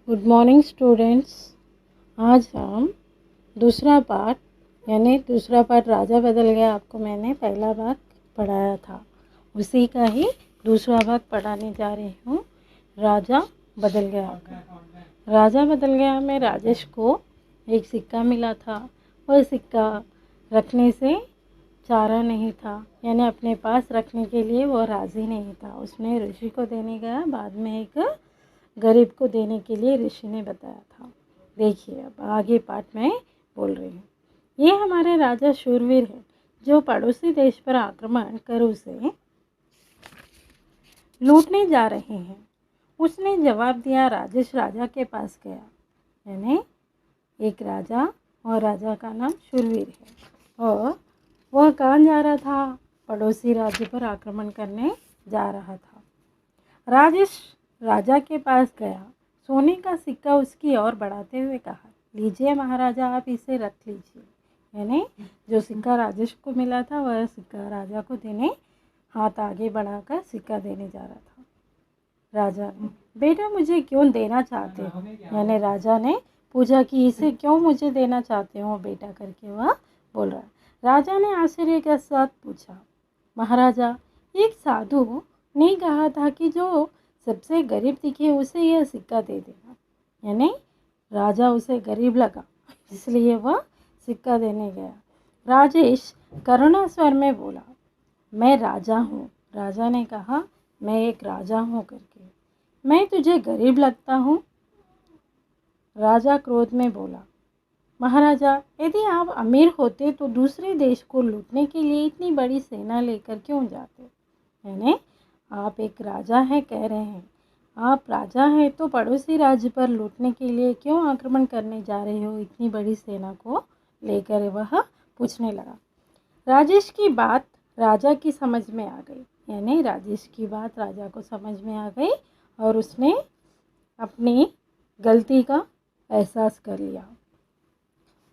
Good morning students. आज हम दूसरा पार्ट राजा बदल गया आपको मैंने पहला भाग पढ़ाया था, उसी का ही दूसरा भाग पढ़ाने जा रही हूँ। राजा बदल गया का। राजा बदल गया में राजेश को एक सिक्का मिला था। वह सिक्का रखने से चारा नहीं था, यानी अपने पास रखने के लिए वो राज़ी नहीं था। उसने ऋषि को देने गया, बाद में एक गरीब को देने के लिए ऋषि ने बताया था। देखिए अब आगे पाठ में बोल रही हूँ। ये हमारे राजा शूरवीर है जो पड़ोसी देश पर आक्रमण कर उसे लूटने जा रहे हैं। उसने जवाब दिया। राजेश राजा के पास गया, यानी एक राजा, और राजा का नाम शूरवीर है। और वह कहाँ जा रहा था? पड़ोसी राज्य पर आक्रमण करने जा रहा था। राजेश राजा के पास गया, सोने का सिक्का उसकी ओर बढ़ाते हुए कहा, लीजिए महाराजा, आप इसे रख लीजिए। यानी जो सिक्का राजेश को मिला था वह सिक्का राजा को देने हाथ आगे बढ़ाकर सिक्का देने जा रहा था। राजा ने, बेटा मुझे क्यों देना चाहते हो? यानी राजा ने पूछा कि इसे क्यों मुझे देना चाहते हो बेटा करके वह बोल रहा है। राजा ने आश्चर्य के साथ पूछा, महाराजा, एक साधु ने कहा था कि जो सबसे गरीब दिखे उसे यह सिक्का दे देना। यानी राजा उसे गरीब लगा, इसलिए वह सिक्का देने गया। राजेश करुणा स्वर में बोला, मैं राजा हूँ। राजा ने कहा, मैं एक राजा हूँ करके, मैं तुझे गरीब लगता हूँ? राजा क्रोध में बोला, महाराजा, यदि आप अमीर होते तो दूसरे देश को लूटने के लिए इतनी बड़ी सेना लेकर क्यों जाते? यानी आप एक राजा हैं, कह रहे हैं आप राजा हैं, तो पड़ोसी राज्य पर लूटने के लिए क्यों आक्रमण करने जा रहे हो इतनी बड़ी सेना को लेकर? वह पूछने लगा। राजेश की बात राजा की समझ में आ गई, यानी राजेश की बात राजा को समझ में आ गई और उसने अपनी गलती का एहसास कर लिया।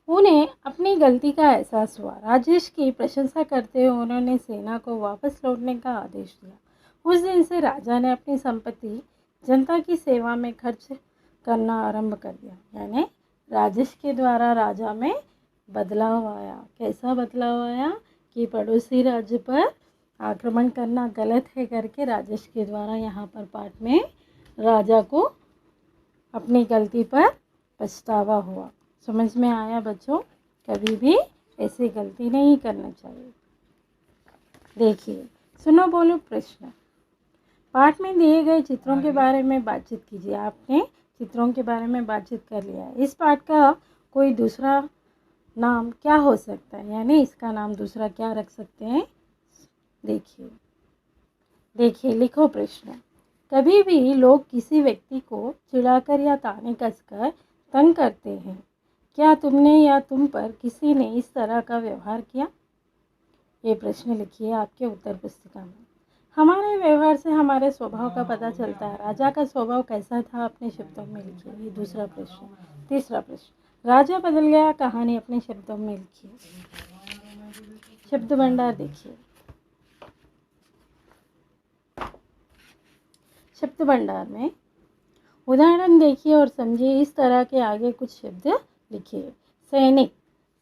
उन्हें अपनी गलती का एहसास हुआ। राजेश की प्रशंसा करते हुए उन्होंने सेना को वापस लौटने का आदेश दिया। उस दिन से राजा ने अपनी संपत्ति जनता की सेवा में खर्च करना आरंभ कर दिया। यानी राजेश के द्वारा राजा में बदलाव आया। कैसा बदलाव आया? कि पड़ोसी राज्य पर आक्रमण करना गलत है करके राजेश के द्वारा यहाँ पर पाठ में राजा को अपनी गलती पर पछतावा हुआ। समझ में आया बच्चों? कभी भी ऐसी गलती नहीं करना चाहिए। देखिए, सुनो बोलो प्रश्न। पाठ में दिए गए चित्रों के बारे में बातचीत कीजिए। आपने चित्रों के बारे में बातचीत कर लिया है। इस पाठ का कोई दूसरा नाम क्या हो सकता है? यानी इसका नाम दूसरा क्या रख सकते हैं? देखिए लिखो प्रश्न। कभी भी लोग किसी व्यक्ति को चिढ़ाकर या ताने कसकर तंग करते हैं। क्या तुमने या तुम पर किसी ने इस तरह का व्यवहार किया? ये प्रश्न लिखिए आपके उत्तर पुस्तिका में। हमारे व्यवहार से हमारे स्वभाव का पता चलता है। राजा का स्वभाव कैसा था? अपने शब्दों में लिखिए। ये दूसरा प्रश्न। तीसरा प्रश्न, राजा बदल गया कहानी अपने शब्दों में लिखिए। शब्द भंडार देखिए। शब्द भंडार में उदाहरण देखिए और समझिए। इस तरह के आगे कुछ शब्द लिखिए। सैनिक,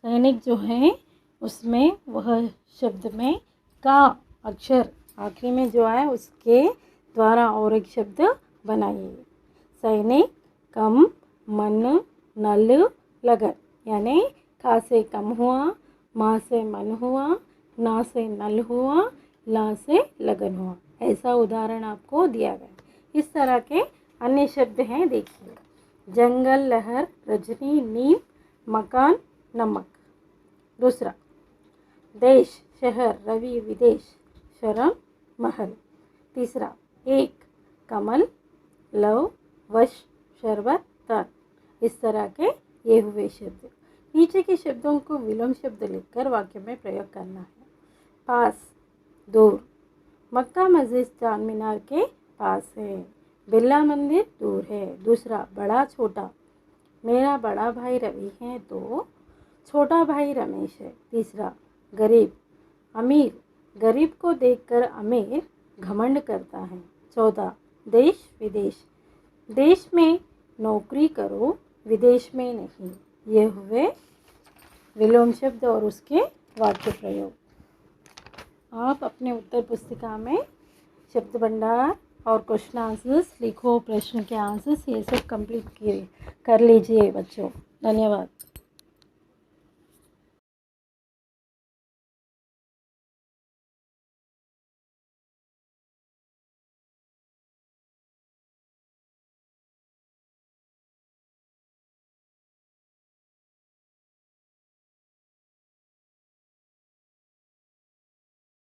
सैनिक जो है उसमें वह शब्द में का अक्षर आखिरी में जो है उसके द्वारा और एक शब्द बनाइए। सैनिक, कम, मन, नल, लगन। यानी खा से कम हुआ, माँ से मन हुआ, ना से नल हुआ, ला से लगन हुआ। ऐसा उदाहरण आपको दिया गया। इस तरह के अन्य शब्द हैं, देखिए। जंगल, लहर, रजनी, नीम, मकान, नमक। दूसरा, देश, शहर, रवि, विदेश, शरण, महल। तीसरा, एक, कमल, लव, वश, शरबत, तन। इस तरह के ये हुए शब्द। नीचे के शब्दों को विलोम शब्द लिखकर वाक्य में प्रयोग करना है। पास, दूर। मक्का मस्जिद चार मीनार के पास है। बिरला मंदिर दूर है। दूसरा, बड़ा, छोटा। मेरा बड़ा भाई रवि है तो छोटा भाई रमेश है। तीसरा, गरीब, अमीर। गरीब को देखकर अमीर घमंड करता है। चौथा, देश, विदेश। देश में नौकरी करो विदेश में नहीं। ये हुए विलोम शब्द और उसके वाक्य प्रयोग। आप अपने उत्तर पुस्तिका में शब्द भंडार और क्वेश्चन आंसर्स लिखो, प्रश्न के आंसर्स ये सब कंप्लीट कर लीजिए बच्चों। धन्यवाद।